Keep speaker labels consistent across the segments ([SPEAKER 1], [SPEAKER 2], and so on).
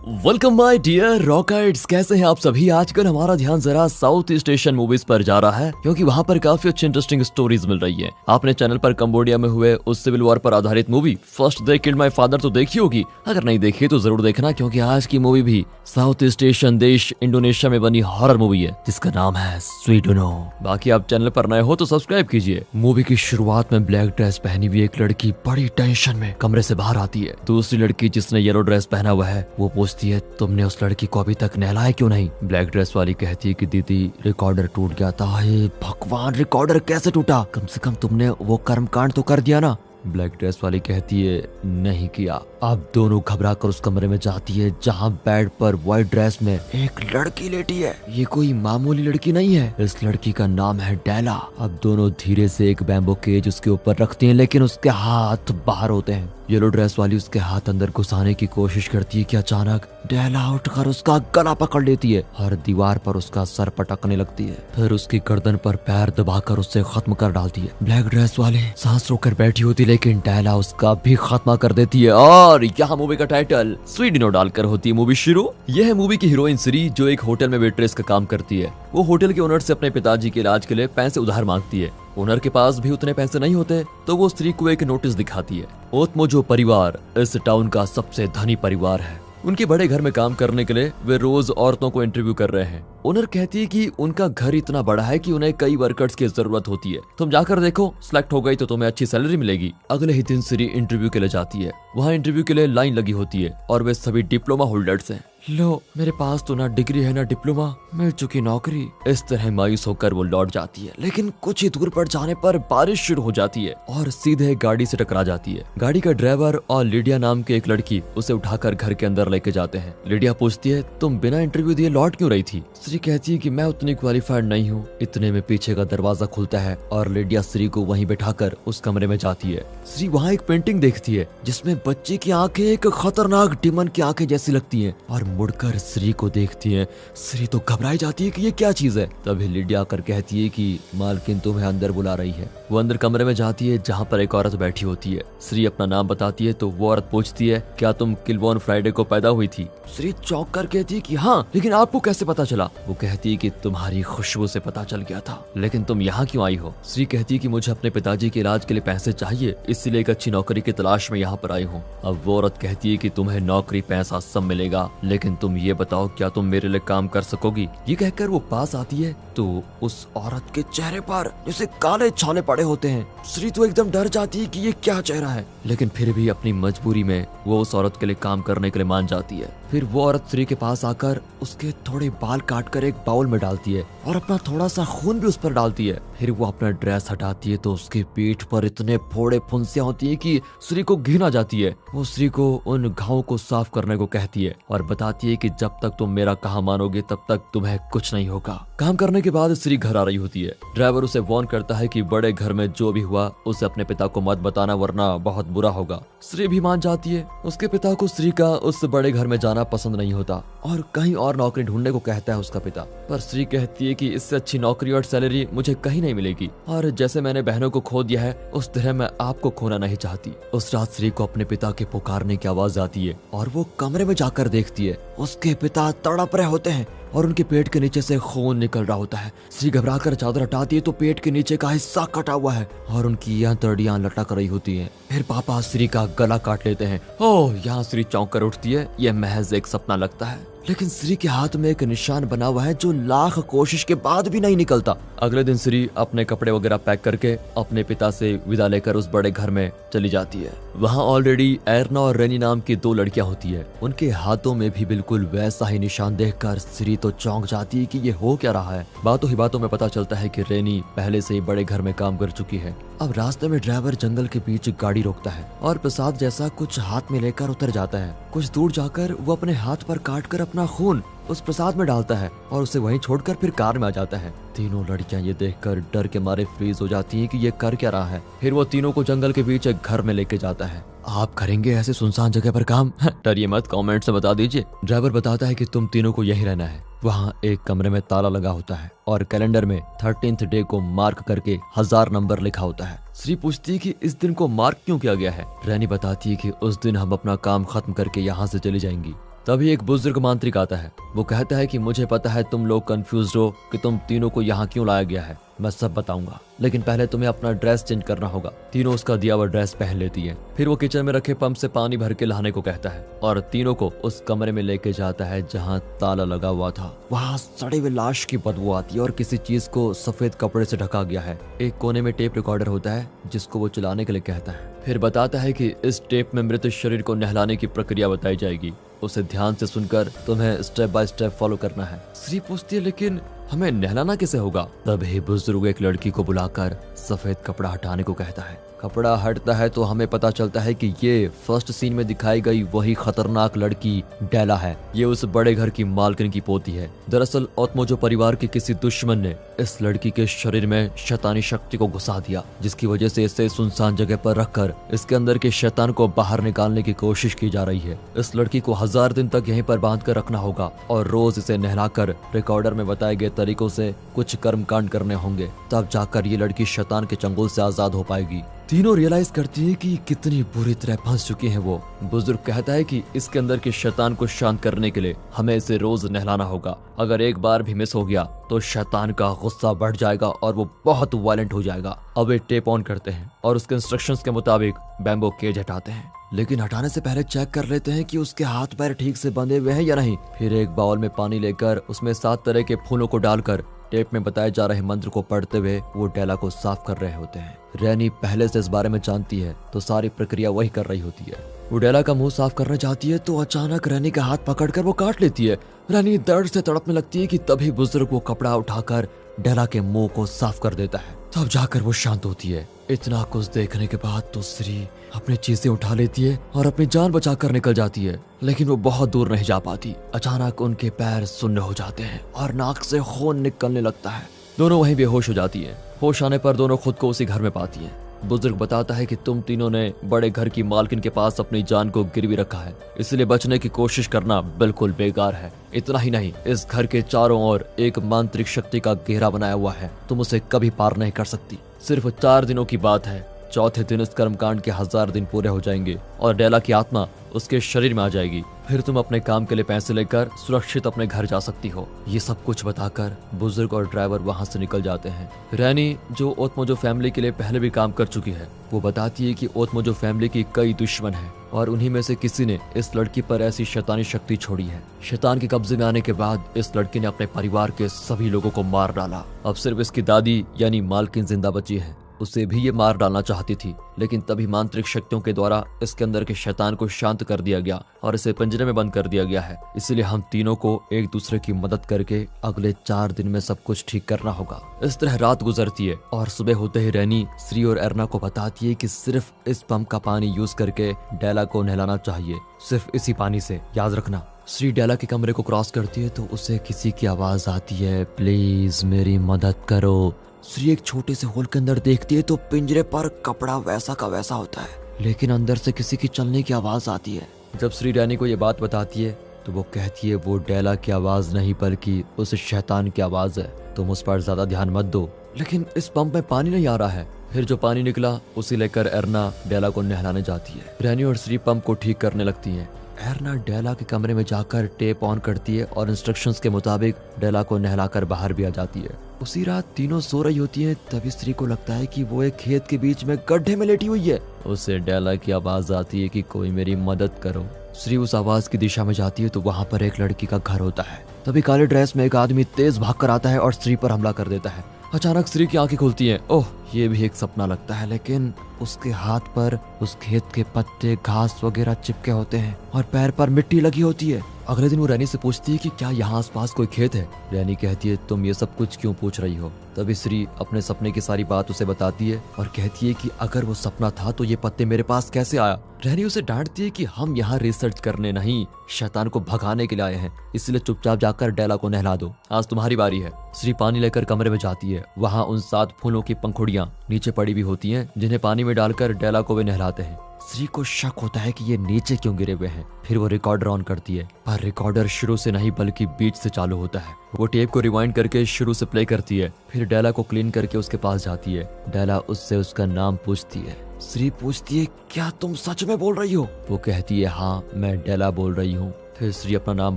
[SPEAKER 1] Welcome my dear rockets, कैसे हैं आप सभी। आजकल हमारा ध्यान जरा साउथ ईस्ट एशियन मूवीज पर जा रहा है क्योंकि वहाँ पर काफी अच्छी इंटरेस्टिंग स्टोरीज मिल रही हैं। आपने चैनल पर कंबोडिया में हुए उस सिविल वॉर पर आधारित movie first they killed my father तो देखी होगी। अगर नहीं देखी तो जरूर देखना क्योंकि आज की मूवी भी साउथ ईस्ट एशियन देश इंडोनेशिया में बनी हॉरर मूवी है जिसका नाम है स्वीडनो। बाकी आप चैनल पर नए हो तो सब्सक्राइब कीजिए। मूवी की शुरुआत में ब्लैक ड्रेस पहनी हुई एक लड़की बड़ी टेंशन में कमरे से बाहर आती है। दूसरी लड़की जिसने येलो ड्रेस पहना हुआ है वो पूछती है तुमने उस लड़की को अभी तक नहलाया क्यों नहीं। ब्लैक ड्रेस वाली कहती है कि दीदी रिकॉर्डर टूट गया था। हे भगवान, रिकॉर्डर कैसे टूटा? कम से कम तुमने वो कर्मकांड तो कर दिया ना। ब्लैक ड्रेस वाली कहती है नहीं किया। अब दोनों घबरा कर उस कमरे में जाती है जहाँ बेड पर व्हाइट ड्रेस में एक लड़की लेटी है। ये कोई मामूली लड़की नहीं है, इस लड़की का नाम है डेला। अब दोनों धीरे से एक बैम्बो केज उसके ऊपर रखती हैं लेकिन उसके हाथ बाहर होते हैं। येलो ड्रेस वाली उसके हाथ अंदर घुसाने की कोशिश करती है कि अचानक डेला उठकर उसका गला पकड़ लेती है और दीवार पर उसका सर पटकने लगती है। फिर उसकी गर्दन पर पैर दबाकर उससे खत्म कर डालती है। ब्लैक ड्रेस वाले सांस रोककर बैठी होती लेकिन डेला उसका भी खात्मा कर देती है। और यहाँ मूवी का टाइटल स्वीडनो डालकर होती है मूवी शुरू। यह है मूवी की हीरोइन श्री जो एक होटल में वेट्रेस का काम करती है। वो होटल के ओनर से अपने पिताजी के इलाज के लिए पैसे उधार मांगती है। ओनर के पास भी उतने पैसे नहीं होते तो वो स्त्री को एक नोटिस दिखाती है। ओतमोजो परिवार इस टाउन का सबसे धनी परिवार है। उनके बड़े घर में काम करने के लिए वे रोज औरतों को इंटरव्यू कर रहे हैं। ओनर कहती है कि उनका घर इतना बड़ा है कि उन्हें कई वर्कर्स की जरूरत होती है। तुम जाकर देखो, सिलेक्ट हो गई तो तुम्हें अच्छी सैलरी मिलेगी। अगले ही दिन श्री इंटरव्यू के लिए जाती है। वहाँ इंटरव्यू के लिए लाइन लगी होती है और वे सभी डिप्लोमा होल्डर्स हैं। लो, मेरे पास तो ना डिग्री है ना डिप्लोमा, मिल चुकी नौकरी। इस तरह मायूस होकर वो लौट जाती है लेकिन कुछ ही दूर पर जाने पर बारिश शुरू हो जाती है और सीधे गाड़ी से टकरा जाती है। गाड़ी का ड्राइवर और लिडिया नाम की एक लड़की उसे उठाकर घर के अंदर लेके जाते हैं। लिडिया पूछती है तुम बिना इंटरव्यू दिए लौट क्यों रही थी। श्री कहती है कि मैं उतनी क्वालिफाइड नहीं हूँ। इतने में पीछे का दरवाजा खुलता है और लिडिया श्री को वहीं बैठाकर उस कमरे में जाती है। श्री वहाँ एक पेंटिंग देखती है जिसमें बच्चे की आंखें एक खतरनाक डिमन की आंखें जैसी लगती हैं और मुड़कर श्री को देखती है। श्री तो घबराई जाती है कि ये क्या चीज है। तभी लिडिया आकर कहती है कि मालकिन तुम्हें अंदर बुला रही है। वो अंदर कमरे में जाती है जहाँ पर एक औरत बैठी होती है। श्री अपना नाम बताती है तो वो औरत पूछती है क्या तुम किलबॉन फ्राइडे को पैदा हुई थी। श्री चौंक कर कहती है कि हाँ, लेकिन आपको कैसे पता चला। वो कहती है कि तुम्हारी खुशबू से पता चल गया था। लेकिन तुम यहाँ क्यों आई हो। श्री कहती है कि मुझे अपने पिताजी के इलाज के लिए पैसे चाहिए, इसलिए एक अच्छी नौकरी की तलाश में यहाँ पर आई हूँ। अब वो औरत कहती है कि तुम्हें नौकरी पैसा सब मिलेगा लेकिन तुम ये बताओ क्या तुम मेरे लिए काम कर सकोगी। ये कहकर वो पास आती है तो उस औरत के चेहरे पर जैसे काले छाले पड़े होते हैं। श्री तो एकदम डर जाती है कि ये क्या चेहरा है, लेकिन फिर भी अपनी मजबूरी में वो उस औरत के लिए काम करने के लिए मान जाती है। फिर वो औरत श्री के पास आकर उसके थोड़े बाल काटकर एक बाउल में डालती है और अपना थोड़ा सा खून भी उस पर डालती है। फिर वो अपना ड्रेस हटाती है तो उसके पीठ पर इतने फोड़े फुंसियां होती है कि श्री को घिन आ जाती है। वो श्री को उन घावों को साफ करने को कहती है और बताती है कि जब तक तुम मेरा कहा मानोगे तब तक तुम्हें कुछ नहीं होगा। काम करने के बाद श्री घर आ रही होती है। ड्राइवर उसे वार्न करता है कि बड़े घर में जो भी हुआ उसे अपने पिता को मत बताना वरना बहुत बुरा होगा। श्री भी मान जाती है। उसके पिता को श्री का उस बड़े घर में जाना पसंद नहीं होता और कहीं और नौकरी ढूंढने को कहता है उसका पिता। पर श्री कहती है कि इससे अच्छी नौकरी और सैलरी मुझे कहीं नहीं मिलेगी और जैसे मैंने बहनों को खो दिया है उस तरह मैं आपको खोना नहीं चाहती। उस रात श्री को अपने पिता के पुकारने की आवाज आती है और वो कमरे में जाकर देखती है उसके पिता तड़प रहे होते हैं और उनके पेट के नीचे से खून निकल रहा होता है। श्री घबराकर चादर हटाती है तो पेट के नीचे का हिस्सा कटा हुआ है और उनकी हथेलियां लटक रही होती हैं। फिर पापा श्री का गला काट लेते हैं। ओह, यहाँ श्री चौंक कर उठती है। यह महज एक सपना लगता है लेकिन श्री के हाथ में एक निशान बना हुआ है जो लाख कोशिश के बाद भी नहीं निकलता। अगले दिन श्री अपने कपड़े वगैरह पैक करके अपने पिता से विदा लेकर उस बड़े घर में चली जाती है। वहाँ ऑलरेडी एरना और रेनी नाम की दो लड़कियां होती है। उनके हाथों में भी बिल्कुल वैसा ही निशान देखकर श्री तो चौंक जाती है कि ये हो क्या रहा है। बातों ही बातों में पता चलता है कि रेनी पहले से ही बड़े घर में काम कर चुकी है। अब रास्ते में ड्राइवर जंगल के बीच गाड़ी रोकता है और प्रसाद जैसा कुछ हाथ में लेकर उतर जाता है। कुछ दूर जाकर वो अपने हाथ पर काटकर अपना खून उस प्रसाद में डालता है और उसे वहीं छोड़कर फिर कार में आ जाता है। तीनों लड़कियां ये देखकर डर के मारे फ्रीज हो जाती हैं कि ये कर क्या रहा है। फिर वो तीनों को जंगल के बीच एक घर में लेके जाता है। आप करेंगे ऐसे सुनसान जगह पर काम? डरिए मत, कमेंट से बता दीजिए। ड्राइवर बताता है कि तुम तीनों को यहीं रहना है। वहाँ एक कमरे में ताला लगा होता है और कैलेंडर में 13th डे को मार्क करके 1000 नंबर लिखा होता है। श्री पूछती है कि इस दिन को मार्क क्यों किया गया है। रैनी बताती है कि उस दिन हम अपना काम खत्म करके यहाँ से चली जाएंगी। तभी एक बुजुर्ग मांत्रिक आता है। वो कहता है कि मुझे पता है तुम लोग कंफ्यूज हो कि तुम तीनों को यहाँ क्यों लाया गया है, मैं सब बताऊंगा, लेकिन पहले तुम्हें अपना ड्रेस चेंज करना होगा। तीनों उसका दिया हुआ ड्रेस पहन लेती हैं। फिर वो किचन में रखे पंप से पानी भर के लाने को कहता है और तीनों को उस कमरे में लेके जाता है जहाँ ताला लगा हुआ था। वहाँ सड़े हुए लाश की बदबू आती है और किसी चीज को सफेद कपड़े से ढका गया है। एक कोने में टेप रिकॉर्डर होता है जिसको वो चलाने के लिए कहता है। फिर बताता है कि इस टेप में मृत शरीर को नहलाने की प्रक्रिया बताई जाएगी, उसे ध्यान से सुनकर तुम्हें स्टेप बाय स्टेप फॉलो करना है। श्री पूछती है लेकिन हमें नहलाना कैसे होगा? तभी बुजुर्ग एक लड़की को बुलाकर सफेद कपड़ा हटाने को कहता है। कपड़ा हटता है तो हमें पता चलता है कि ये फर्स्ट सीन में दिखाई गई वही खतरनाक लड़की डेला है। ये उस बड़े घर की मालकिन की पोती है। दरअसल ओत्मोजो परिवार के किसी दुश्मन ने इस लड़की के शरीर में शैतानी शक्ति को घुसा दिया, जिसकी वजह से इसे सुनसान जगह पर रखकर इसके अंदर के शैतान को बाहर निकालने की कोशिश की जा रही है। इस लड़की को 1000 दिन तक यहीं पर बांध कर रखना होगा और रोज इसे नहलाकर रिकॉर्डर में बताए गए तरीकों से कुछ कर्मकांड करने होंगे, तब जाकर ये लड़की शैतान के चंगुल से आजाद हो पाएगी। तीनों रियलाइज करती है कि कितनी बुरी तरह फंस चुकी हैं वो। बुजुर्ग कहता है कि इसके अंदर के शैतान को शांत करने के लिए हमें इसे रोज नहलाना होगा। अगर एक बार भी मिस हो गया तो शैतान का गुस्सा बढ़ जाएगा और वो बहुत वायलेंट हो जाएगा। अब ये टेप ऑन करते हैं और उसके इंस्ट्रक्शंस के मुताबिक बैम्बो केज हटाते हैं, लेकिन हटाने से पहले चेक कर लेते हैं कि उसके हाथ पैर ठीक से बंधे हुए हैं या नहीं। फिर एक बाउल में पानी लेकर उसमें 7 तरह के फूलों को डालकर टेप में बताए जा रहे मंत्र को पढ़ते हुए वो डेला को साफ कर रहे होते हैं। रैनी पहले से इस बारे में जानती है तो सारी प्रक्रिया वही कर रही होती है। वो डेला का मुंह साफ करना चाहती है तो अचानक रैनी का हाथ पकड़कर वो काट लेती है। रैनी दर्द से तड़पने लगती है कि तभी बुजुर्ग वो कपड़ा उठाकर डेला के मुंह को साफ कर देता है। तब जाकर वो शांत होती है। इतना कुछ देखने के बाद तो श्री अपनी चीजें उठा लेती है और अपनी जान बचाकर निकल जाती है, लेकिन वो बहुत दूर नहीं जा पाती। अचानक उनके पैर सुन्न हो जाते हैं और नाक से खून निकलने लगता है। दोनों वहीं बेहोश हो जाती हैं। होश आने पर दोनों खुद को उसी घर में पाती हैं। बुजुर्ग बताता है कि तुम तीनों ने बड़े घर की मालकिन के पास अपनी जान को गिरवी रखा है, इसलिए बचने की कोशिश करना बिल्कुल बेकार है। इतना ही नहीं, इस घर के चारों ओर एक मांत्रिक शक्ति का घेरा बनाया हुआ है, तुम उसे कभी पार नहीं कर सकती। सिर्फ 4 दिनों की बात है, चौथे दिन इस कर्मकांड के 1000 दिन पूरे हो जाएंगे और डेला की आत्मा उसके शरीर में आ जाएगी। फिर तुम अपने काम के लिए पैसे लेकर सुरक्षित अपने घर जा सकती हो। ये सब कुछ बताकर बुजुर्ग और ड्राइवर वहाँ से निकल जाते हैं। रैनी, जो ओत्मोजो फैमिली के लिए पहले भी काम कर चुकी है, वो बताती है कि ओत्मोजो फैमिली की कई दुश्मन हैं और उन्हीं में से किसी ने इस लड़की पर ऐसी शैतानी शक्ति छोड़ी है। शैतान के कब्जे में आने के बाद इस लड़की ने अपने परिवार के सभी लोगों को मार डाला। अब सिर्फ इसकी दादी यानी मालकिन जिंदा बची है। उसे भी ये मार डालना चाहती थी, लेकिन तभी मांत्रिक शक्तियों के द्वारा इसके अंदर के शैतान को शांत कर दिया गया और इसे पिंजरे में बंद कर दिया गया है। इसलिए हम तीनों को एक दूसरे की मदद करके अगले 4 दिन में सब कुछ ठीक करना होगा। इस तरह रात गुजरती है और सुबह होते ही रैनी श्री और एर्ना को बताती है कि सिर्फ इस पंप का पानी यूज करके डेला को नहलाना चाहिए, सिर्फ इसी पानी से, याद रखना। श्री डेला के कमरे को क्रॉस करती है तो उसे किसी की आवाज आती है, प्लीज मेरी मदद करो। श्री एक छोटे से होल के अंदर देखती है तो पिंजरे पर कपड़ा वैसा का वैसा होता है, लेकिन अंदर से किसी की चलने की आवाज आती है। जब श्री रैनी को ये बात बताती है तो वो कहती है वो डेला की आवाज नहीं बल्कि उस शैतान की आवाज है, तुम उस पर ज्यादा ध्यान मत दो। लेकिन इस पंप में पानी नहीं आ रहा है। फिर जो पानी निकला उसे लेकर एर्ना डेला को नहलाने जाती है। रैनी और श्री पंप को ठीक करने लगती है। एर्ना डेला के कमरे में जाकर टेप ऑन करती है और इंस्ट्रक्शंस के मुताबिक डेला को नहलाकर बाहर भी आ जाती है। उसी रात तीनों सो रही होती हैं, तभी श्री को लगता है कि वो एक खेत के बीच में गड्ढे में लेटी हुई है। उसे डेला की आवाज आती है कि कोई मेरी मदद करो। श्री उस आवाज की दिशा में जाती है तो वहाँ पर एक लड़की का घर होता है। तभी काले ड्रेस में एक आदमी तेज भाग कर आता है और श्री पर हमला कर देता है। अचानक श्री की आंखें खुलती हैं। ओह, ये भी एक सपना लगता है, लेकिन उसके हाथ पर उस खेत के पत्ते, घास वगैरह चिपके होते हैं और पैर पर मिट्टी लगी होती है। अगले दिन वो रैनी से पूछती है कि क्या यहाँ आसपास कोई खेत है। रैनी कहती है तुम ये सब कुछ क्यों पूछ रही हो। तभी श्री अपने सपने की सारी बात उसे बताती है और कहती है कि अगर वो सपना था तो ये पत्ते मेरे पास कैसे आया। रैनी उसे डांटती है कि हम यहाँ रिसर्च करने नहीं, शैतान को भगाने के लिए आए हैं, इसलिए चुपचाप जाकर डेला को नहला दो, आज तुम्हारी बारी है। श्री पानी लेकर कमरे में जाती है। वहाँ उन 7 फूलों की पंखुड़ियाँ नीचे पड़ी हुई होती हैं, जिन्हें पानी में डालकर डेला को वे नहलाते हैं। श्री को शक होता है कि ये नीचे क्यों गिरे हुए हैं। फिर वो रिकॉर्डर ऑन करती है, पर रिकॉर्डर शुरू से नहीं बल्कि बीच से चालू होता है। वो टेप को रिवाइंड करके शुरू से प्ले करती है। फिर डेला को क्लीन करके उसके पास जाती है। डेला उससे उसका नाम पूछती है। श्री पूछती है क्या तुम सच में बोल रही हो। वो कहती है हाँ, मैं डेला बोल रही हूँ। फिर श्री अपना नाम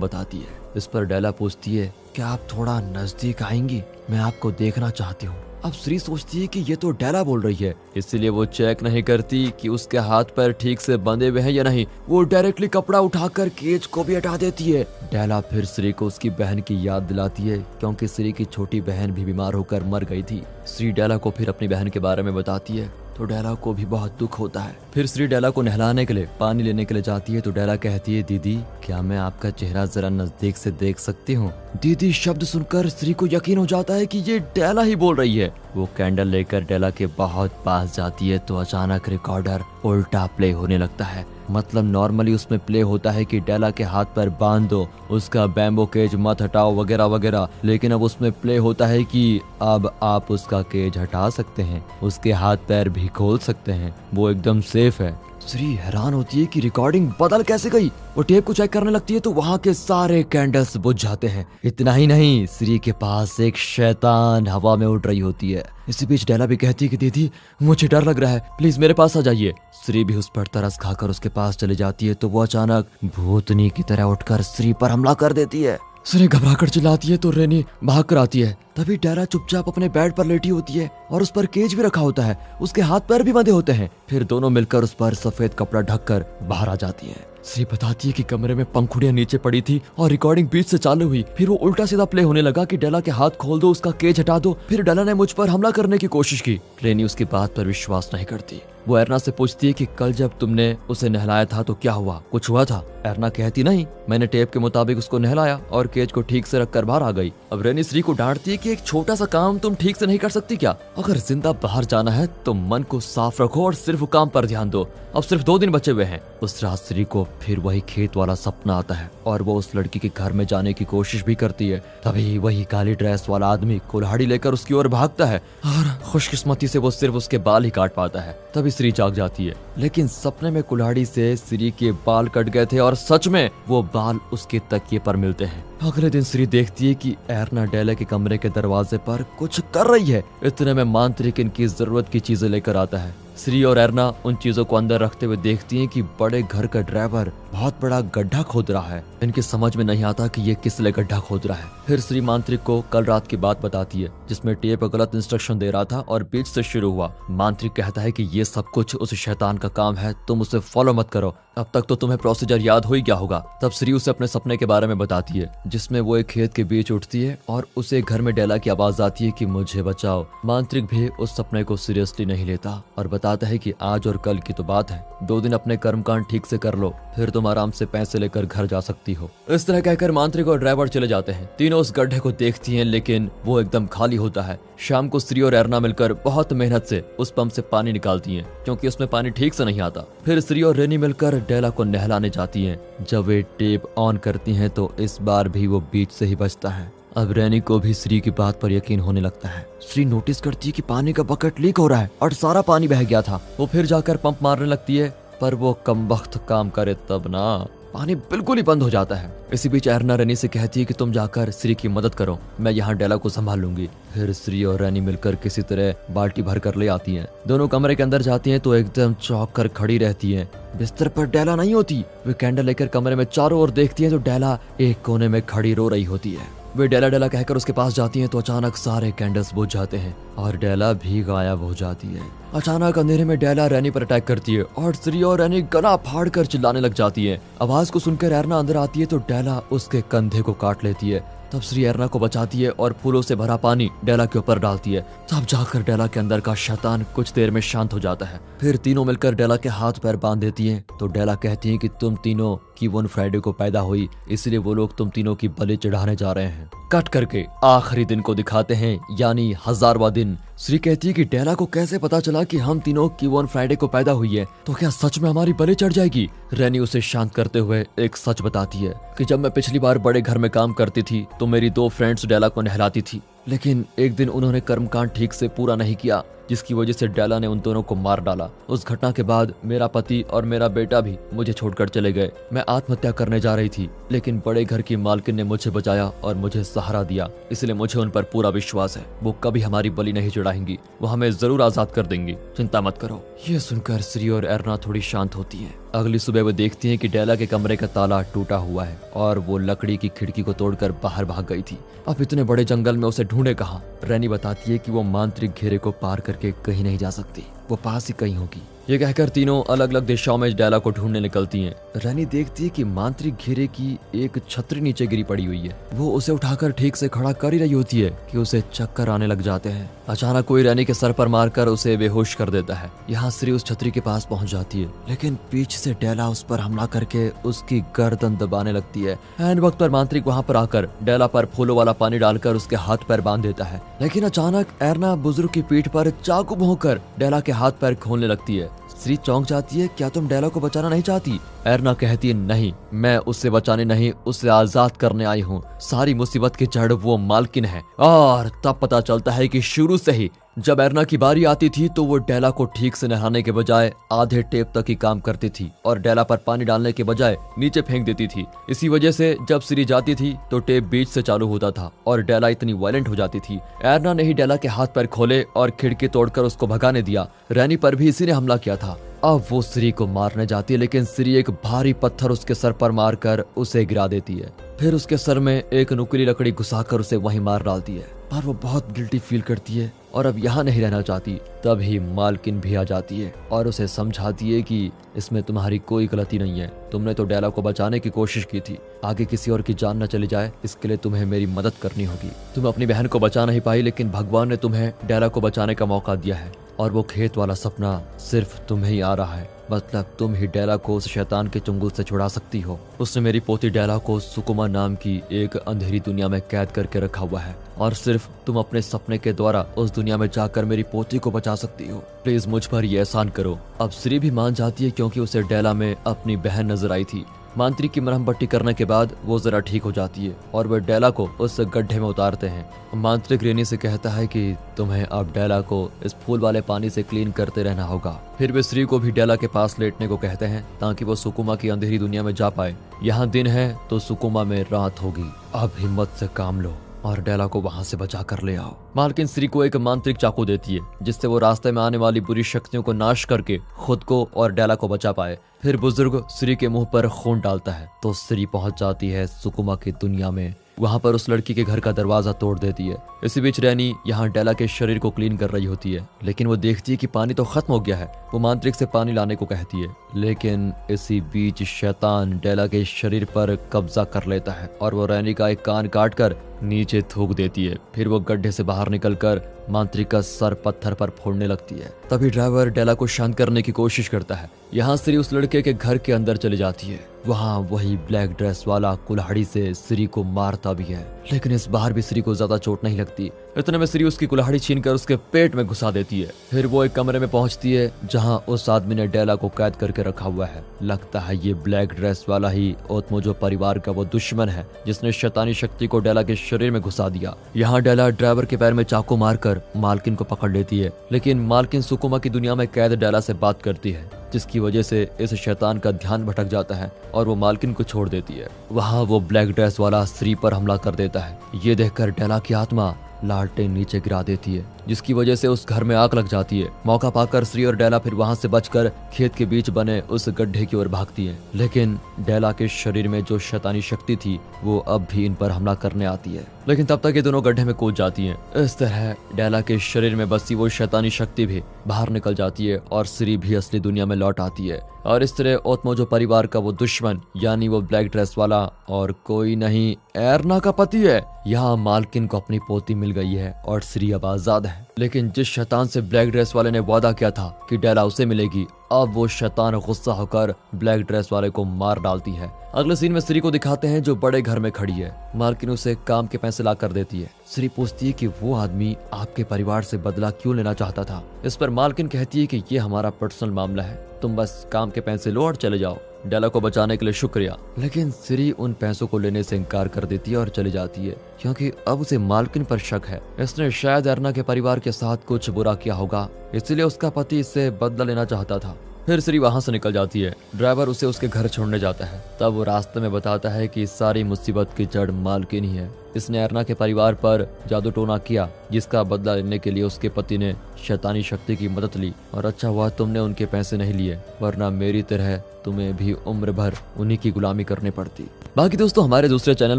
[SPEAKER 1] बताती है। इस पर डेला पूछती है, क्या आप थोड़ा नजदीक आएंगी, मैं आपको देखना चाहती हूँ। अब श्री सोचती है कि ये तो डेला बोल रही है, इसीलिए वो चेक नहीं करती कि उसके हाथ पैर ठीक से बंधे हुए हैं या नहीं। वो डायरेक्टली कपड़ा उठाकर केज को भी हटा देती है। डेला फिर श्री को उसकी बहन की याद दिलाती है, क्योंकि श्री की छोटी बहन भी बीमार होकर मर गई थी। श्री डेला को फिर अपनी बहन के बारे में बताती है तो डेला को भी बहुत दुख होता है। फिर श्री डेला को नहलाने के लिए पानी लेने के लिए जाती है तो डेला कहती है, दीदी क्या मैं आपका चेहरा जरा नजदीक से देख सकती हूँ। दीदी शब्द सुनकर श्री को यकीन हो जाता है कि ये डेला ही बोल रही है। वो कैंडल लेकर डेला के बहुत पास जाती है तो अचानक रिकॉर्डर उल्टा प्ले होने लगता है। मतलब नॉर्मली उसमें प्ले होता है कि डेला के हाथ पर बांध दो, उसका बैम्बो केज मत हटाओ वगैरह वगैरह, लेकिन अब उसमें प्ले होता है कि अब आप उसका केज हटा सकते हैं, उसके हाथ पैर भी खोल सकते हैं, वो एकदम सेफ है। श्री हैरान होती है कि रिकॉर्डिंग बदल कैसे गई। वो टेप को चेक करने लगती है तो वहाँ के सारे कैंडल्स बुझ जाते हैं। इतना ही नहीं, श्री के पास एक शैतान हवा में उड़ रही होती है। इसी बीच डेला भी कहती है कि दीदी मुझे डर लग रहा है, प्लीज मेरे पास आ जाइए। श्री भी उस पर तरस खाकर उसके पास चली जाती है तो वो अचानक भूतनी की तरह उठकर श्री पर हमला कर देती है। श्री घबराकर चिल्लाती है तो रेनी भाग कर आती है। तभी डेला चुपचाप अपने बेड पर लेटी होती है और उस पर केज भी रखा होता है, उसके हाथ पैर भी बंधे होते हैं। फिर दोनों मिलकर उस पर सफेद कपड़ा ढककर बाहर आ जाती है। श्री बताती है कि कमरे में पंखुड़ियां नीचे पड़ी थी और रिकॉर्डिंग बीच से चालू हुई। फिर वो उल्टा सीधा प्ले होने लगा कि डेला के हाथ खोल दो, उसका केज हटा दो। फिर डेला ने मुझ पर हमला करने की कोशिश की। रेनी उसकी बात पर विश्वास नहीं करती। वो एरना से पूछती है कि कल जब तुमने उसे नहलाया था तो क्या हुआ, कुछ हुआ था? एरना कहती नहीं, मैंने टेप के मुताबिक उसको नहलाया और केज को ठीक से रखकर बाहर आ गई। अब रेनी श्री को डांटती है कि एक छोटा सा काम तुम ठीक से नहीं कर सकती क्या? अगर जिंदा बाहर जाना है तो मन को साफ रखो और सिर्फ काम पर ध्यान दो। अब सिर्फ 2 दिन बचे हुए हैं। उस रात श्री को फिर वही खेत वाला सपना आता है और वो उस लड़की के घर में जाने की कोशिश भी करती है। तभी वही काली ड्रेस वाला आदमी कुल्हाड़ी लेकर उसकी ओर भागता है और खुशकिस्मती से वो सिर्फ उसके बाल ही काट पाता है। तभी श्री जाग जाती है, लेकिन सपने में कुल्हाड़ी से श्री के बाल कट गए थे और सच में वो बाल उसके तकिए पर मिलते हैं। अगले दिन श्री देखती है कि एरना डेला के कमरे के दरवाजे पर कुछ कर रही है। इतने में मांत्रिक इनकी जरूरत की चीजें लेकर आता है। श्री और एरना उन चीजों को अंदर रखते हुए देखती हैं कि बड़े घर का ड्राइवर बहुत बड़ा गड्ढा खोद रहा है। इनके समझ में नहीं आता कि ये किस लिए गड्ढा खोद रहा है। फिर श्री मांत्रिक को कल रात की बात बताती है जिसमें टेप गलत इंस्ट्रक्शन दे रहा था और बीच से शुरू हुआ। मांत्रिक कहता है कि ये सब कुछ उस शैतान का काम है, तुम उसे फॉलो मत करो, अब तक तो तुम्हें प्रोसीजर याद हो ही गया होगा। तब श्री उसे अपने सपने के बारे में बताती है जिसमें वो एक खेत के बीच उठती है और उसे घर में डेला की आवाज आती है कि मुझे बचाओ। मांत्रिक भी उस सपने को सीरियसली नहीं लेता और बताता है कि आज और कल की तो बात है, 2 दिन अपने कर्मकांड ठीक से कर लो, फिर तुम आराम से पैसे लेकर घर जा सकती हो। इस तरह कहकर मांत्रिक और ड्राइवर चले जाते हैं। तीनों उस गड्ढे को देखती हैं लेकिन वो एकदम खाली होता है। शाम को श्री और एरना मिलकर बहुत मेहनत से उस पंप से पानी निकालती हैं क्योंकि उसमें पानी ठीक से नहीं आता। फिर श्री और रेनी मिलकर डेला को नहलाने जाती हैं। जब वे टेप ऑन करती हैं तो इस बार भी वो बीच से ही बचता है। अब रेनी को भी श्री की बात पर यकीन होने लगता है। श्री नोटिस करती है कि पानी का बकेट लीक हो रहा है और सारा पानी बह गया था। वो फिर जाकर पंप मारने लगती है पर वो कमबख्त काम करे तब ना, पानी बिल्कुल ही बंद हो जाता है। इसी बीच एरना रेनी से कहती है कि तुम जाकर श्री की मदद करो, मैं यहाँ डेला को संभाल लूंगी। फिर श्री और रेनी मिलकर किसी तरह बाल्टी भर कर ले आती हैं। दोनों कमरे के अंदर जाती हैं तो एकदम चौंक कर खड़ी रहती हैं। बिस्तर पर डेला नहीं होती। वे कैंडल लेकर कमरे में चारों ओर देखती हैं तो डेला एक कोने में खड़ी रो रही होती है। वे डेला डेला कहकर उसके पास जाती हैं तो अचानक सारे कैंडल्स बुझ जाते हैं और डेला भी गायब हो जाती है। अचानक अंधेरे में डेला रेनी पर अटैक करती है और श्री और रेनी गला फाड़ कर चिल्लाने लग जाती है। आवाज को सुनकर एरना अंदर आती है तो डेला उसके कंधे को काट लेती है। तब श्री एरना को बचाती है और फूलों से भरा पानी डेला के ऊपर डालती है। तब जाकर डेला के अंदर का शैतान कुछ देर में शांत हो जाता है। फिर तीनों मिलकर डेला के हाथ पैर बांध देती हैं तो डेला कहती है कि तुम तीनों की वन फ्राइडे को पैदा हुई, इसलिए वो लोग तुम तीनों की बलि चढ़ाने जा रहे हैं। कट करके आखिरी दिन को दिखाते हैं यानी 1000वां दिन। श्री कहती है कि डेला को कैसे पता चला कि हम तीनों की वन फ्राइडे को पैदा हुई है, तो क्या सच में हमारी बलि चढ़ जाएगी? रेनी उसे शांत करते हुए एक सच बताती है कि जब मैं पिछली बार बड़े घर में काम करती थी तो मेरी 2 फ्रेंड्स डेला को नहलाती थी, लेकिन एक दिन उन्होंने कर्मकांड ठीक से पूरा नहीं किया जिसकी वजह से डेला ने उन दोनों को मार डाला। उस घटना के बाद मेरा पति और मेरा बेटा भी मुझे छोड़कर चले गए। मैं आत्महत्या करने जा रही थी, लेकिन बड़े घर की मालकिन ने मुझे बचाया और मुझे सहारा दिया, इसलिए मुझे उन पर पूरा विश्वास है। वो कभी हमारी बलि नहीं चढ़ाएंगी, वो हमें जरूर आजाद कर देंगी, चिंता मत करो। ये सुनकर श्री और एरना थोड़ी शांत होती है। अगली सुबह वो देखती हैं कि डेला के कमरे का ताला टूटा हुआ है और वो लकड़ी की खिड़की को तोड़कर बाहर भाग गई थी। अब इतने बड़े जंगल में उसे ढूंढे कहाँ। रैनी बताती है कि वो मांत्रिक घेरे को पार करके कहीं नहीं जा सकती, वो पास ही कहीं होगी। ये कहकर तीनों अलग अलग दिशाओं में डेला को ढूंढने निकलती हैं। रैनी देखती है कि मांत्रिक घेरे की एक छतरी नीचे गिरी पड़ी हुई है। वो उसे उठाकर ठीक से खड़ा कर ही रही होती है कि उसे चक्कर आने लग जाते हैं। अचानक कोई रैनी के सर पर मारकर उसे बेहोश कर देता है। यहाँ श्री उस छतरी के पास पहुंच जाती है, लेकिन पीछे से डेला उस पर हमला करके उसकी गर्दन दबाने लगती है। ऐन वक्त पर मांत्रिक वहाँ पर आकर डेला पर फूलों वाला पानी डालकर उसके हाथ पैर बांध देता है। लेकिन अचानक एरना बुजुर्ग की पीठ पर चाकू भोंककर डेला के हाथ पैर खोलने लगती है। श्री चौंक जाती है, क्या तुम डेला को बचाना नहीं चाहती? एरना कहती है, नहीं, मैं उससे बचाने नहीं, उससे आजाद करने आई हूँ। सारी मुसीबत की जड़ वो मालकिन है। और तब पता चलता है कि शुरू से ही जब एरना की बारी आती थी तो वो डेला को ठीक से नहाने के बजाय आधे टेप तक ही काम करती थी और डेला पर पानी डालने के बजाय नीचे फेंक देती थी। इसी वजह से जब श्री जाती थी तो टेप बीच से चालू होता था और डेला इतनी वायलेंट हो जाती थी। एरना ने ही डेला के हाथ पैर खोले और खिड़की तोड़कर उसको भगाने दिया। रैनी पर भी इसी ने हमला किया था। अब वो श्री को मारने जाती है, लेकिन श्री एक भारी पत्थर उसके सर पर मारकर उसे गिरा देती है। फिर उसके सर में एक नुकीली लकड़ी घुसाकर उसे वहीं मार डालती है। पर वो बहुत गिल्टी फील करती है और अब यहाँ नहीं रहना चाहती। तभी मालकिन भी आ जाती है और उसे समझाती है कि इसमें तुम्हारी कोई गलती नहीं है, तुमने तो डेला को बचाने की कोशिश की थी, आगे किसी और की जान न चली जाए इसके लिए तुम्हें मेरी मदद करनी होगी। तुम अपनी बहन को बचा नहीं पाई, लेकिन भगवान ने तुम्हें डेला को बचाने का मौका दिया है और वो खेत वाला सपना सिर्फ तुम्हें ही आ रहा है। मतलब तुम ही डेला को उस शैतान के चंगुल से छुड़ा सकती हो। उसने मेरी पोती डेला को सुकुमा नाम की एक अंधेरी दुनिया में कैद करके रखा हुआ है और सिर्फ तुम अपने सपने के द्वारा उस दुनिया में जाकर मेरी पोती को बचा सकती हो। प्लीज मुझ पर ये एहसान करो। अब श्री भी मान जाती है क्योंकि उसे डेला में अपनी बहन नजर आई थी। मांत्रिक की मरहम पट्टी करने के बाद वो जरा ठीक हो जाती है और वे डेला को उस गड्ढे में उतारते हैं। मांत्रिक रेनी से कहता है कि तुम्हें अब डेला को इस फूल वाले पानी से क्लीन करते रहना होगा। फिर वे श्री को भी डेला के पास लेटने को कहते हैं ताकि वो सुकुमा की अंधेरी दुनिया में जा पाए। यहाँ दिन है तो सुकुमा में रात होगी। अब हिम्मत से काम लो और डेला को वहां से बचा कर ले आओ। मालकिन श्री को एक मांत्रिक चाकू देती है जिससे वो रास्ते में आने वाली बुरी शक्तियों को नाश करके खुद को और डेला को बचा पाए। फिर बुजुर्ग श्री के मुंह पर खून डालता है तो श्री पहुंच जाती है सुकुमा की दुनिया में। वहां पर उस लड़की के घर का दरवाजा तोड़ देती है। इसी बीच रैनी यहाँ डेला के शरीर को क्लीन कर रही होती है, लेकिन वो देखती है कि पानी तो खत्म हो गया है। वो मांत्रिक से पानी लाने को कहती है, लेकिन इसी बीच शैतान डेला के शरीर पर कब्जा कर लेता है और वो रैनी का एक कान काट कर नीचे थूक देती है। फिर वो गड्ढे से बाहर निकलकर मांत्रिक का सर पत्थर पर फोड़ने लगती है। तभी ड्राइवर डेला को शांत करने की कोशिश करता है। यहाँ श्री उस लड़के के घर के अंदर चली जाती है। वहाँ वही ब्लैक ड्रेस वाला कुल्हाड़ी से श्री को मारता भी है, लेकिन इस बार भी श्री को ज्यादा चोट नहीं लगती। इतने में श्री उसकी कुल्हाड़ी छीनकर उसके पेट में घुसा देती है। फिर वो एक कमरे में पहुंचती है जहां उस आदमी ने डेला को कैद करके रखा हुआ है। लगता है ये ब्लैक ड्रेस वाला ही ओतमोजो परिवार का वो दुश्मन है जिसने शैतानी शक्ति को डेला के शरीर में घुसा दिया। यहाँ डेला ड्राइवर के पैर में चाकू मारकर मालकिन को पकड़ लेती है, लेकिन मालकिन सुकुमा की दुनिया में कैद डेला से बात करती है, जिसकी वजह से इस शैतान का ध्यान भटक जाता है और वो मालकिन को छोड़ देती है। वहाँ वो ब्लैक ड्रेस वाला श्री पर हमला कर देता है। ये देखकर डेला की आत्मा लालटेन नीचे गिरा देती है, जिसकी वजह से उस घर में आग लग जाती है। मौका पाकर श्री और डेला फिर वहां से बचकर खेत के बीच बने उस गड्ढे की ओर भागती है, लेकिन डेला के शरीर में जो शैतानी शक्ति थी वो अब भी इन पर हमला करने आती है। लेकिन तब तक ये दोनों गड्ढे में कूद जाती हैं। इस तरह डेला के शरीर में बसी वो शैतानी शक्ति भी बाहर निकल जाती है और श्री भी असली दुनिया में लौट आती है। और इस तरह ओतमोजो परिवार का वो दुश्मन यानी वो ब्लैक ड्रेस वाला और कोई नहीं एरना का पति है। यहाँ मालकिन को अपनी पोती मिल गई है और श्री अब आजाद है। लेकिन जिस शैतान से ब्लैक ड्रेस वाले ने वादा किया था कि डेला उसे मिलेगी, अब वो शैतान गुस्सा होकर ब्लैक ड्रेस वाले को मार डालती है। अगले सीन में श्री को दिखाते हैं जो बड़े घर में खड़ी है। मालकिन उसे काम के पैसे ला कर देती है। श्री पूछती है कि वो आदमी आपके परिवार से बदला क्यों लेना चाहता था। इस पर मालकिन कहती है कि ये हमारा पर्सनल मामला है, तुम बस काम के पैसे लो और चले जाओ। डेला को बचाने के लिए शुक्रिया। लेकिन सिरी उन पैसों को लेने से इनकार कर देती है और चली जाती है क्योंकि अब उसे मालकिन पर शक है। इसने शायद एरना के परिवार के साथ कुछ बुरा किया होगा, इसलिए उसका पति इससे बदला लेना चाहता था। फिर सिरी वहां से निकल जाती है। ड्राइवर उसे उसके घर छोड़ने जाता है। तब वो रास्ते में बताता है कि इस सारी मुसीबत की जड़ मालकिन ही है। इसने एरना के परिवार पर जादू टोना किया, जिसका बदला लेने के लिए उसके पति ने शैतानी शक्ति की मदद ली। और अच्छा हुआ तुमने उनके पैसे नहीं लिए, वरना मेरी तरह तुम्हें भी उम्र भर उन्हीं की गुलामी करनी पड़ती। बाकी दोस्तों, हमारे दूसरे चैनल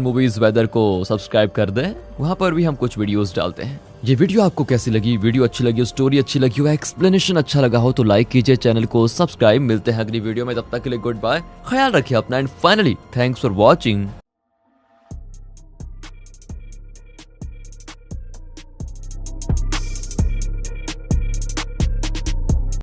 [SPEAKER 1] मूवीज वेदर को सब्सक्राइब कर दें, वहाँ पर भी हम कुछ वीडियोस डालते हैं। ये वीडियो आपको कैसी लगी? वीडियो अच्छी लगी हो, स्टोरी अच्छी लगी हो, एक्सप्लेनेशन अच्छा लगा हो तो लाइक कीजिए, चैनल को सब्सक्राइब। मिलते हैं अगली वीडियो में, तब तक के लिए गुड बाय, ख्याल रखिए अपना and finally thanks for watching.